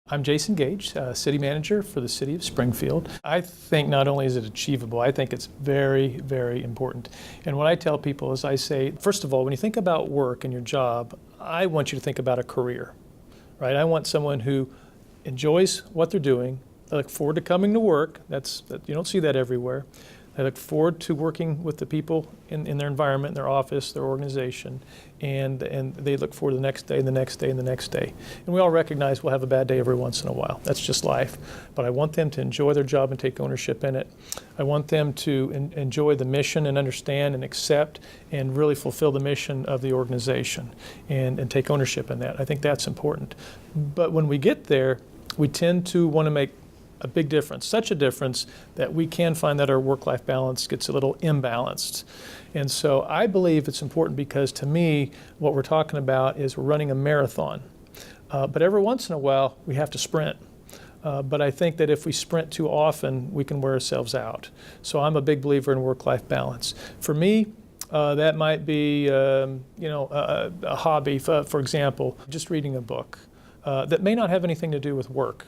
I'm Jason Gage, City Manager for the City of Springfield. I think not only is it achievable, I think it's very, very important. And what I tell people is I say, first of all, when you think about work and your job, I want you to think about a career, right? I want someone who enjoys what they're doing. They look forward to coming to work. You don't see that everywhere. They look forward to working with the people in their environment, their office, their organization, and they look forward to the next day and the next day and the next day. And we all recognize we'll have a bad day every once in a while. That's just life. But I want them to enjoy their job and take ownership in it. I want them to enjoy the mission and understand and accept and really fulfill the mission of the organization and take ownership in that. I think that's important. But when we get there, we tend to want to make a big difference, such a difference that we can find that our work-life balance gets a little imbalanced. And so I believe it's important because to me, what we're talking about is we're running a marathon. But every once in a while, we have to sprint. But I think that if we sprint too often, we can wear ourselves out. So I'm a big believer in work-life balance. For me, that might be a hobby, for example, just reading a book that may not have anything to do with work.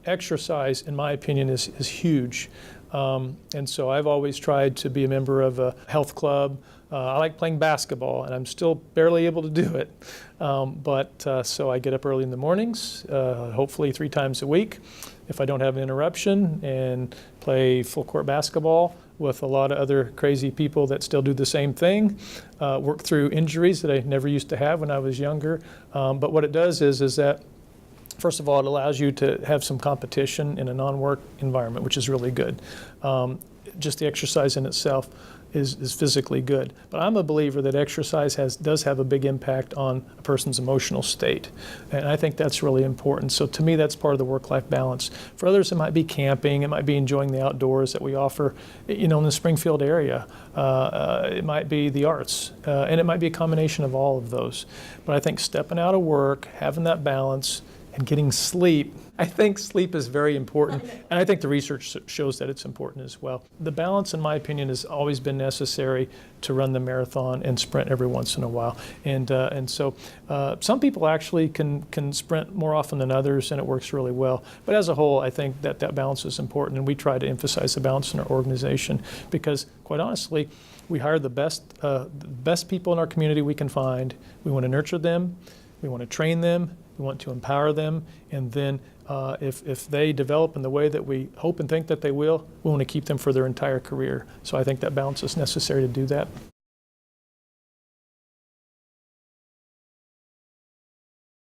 Exercise, in my opinion, is huge. And so I've always tried to be a member of a health club. I like playing basketball, and I'm still barely able to do it. So I get up early in the mornings, hopefully 3 times a week, if I don't have an interruption, and play full court basketball with a lot of other crazy people that still do the same thing, work through injuries that I never used to have when I was younger. But what it does is that first of all, it allows you to have some competition in a non-work environment, which is really good. Just the exercise in itself is physically good. But I'm a believer that exercise does have a big impact on a person's emotional state. And I think that's really important. So to me, that's part of the work-life balance. For others, it might be camping. It might be enjoying the outdoors that we offer, in the Springfield area. It might be the arts. And it might be a combination of all of those. But I think stepping out of work, having that balance, and getting sleep. I think sleep is very important, and I think the research shows that it's important as well. The balance, in my opinion, has always been necessary to run the marathon and sprint every once in a while. And so some people actually can sprint more often than others, and it works really well. But as a whole, I think that balance is important, and we try to emphasize the balance in our organization because, quite honestly, we hire the best people in our community we can find. We want to nurture them. We want to train them. We want to empower them, and then if they develop in the way that we hope and think that they will, we want to keep them for their entire career. So I think that balance is necessary to do that.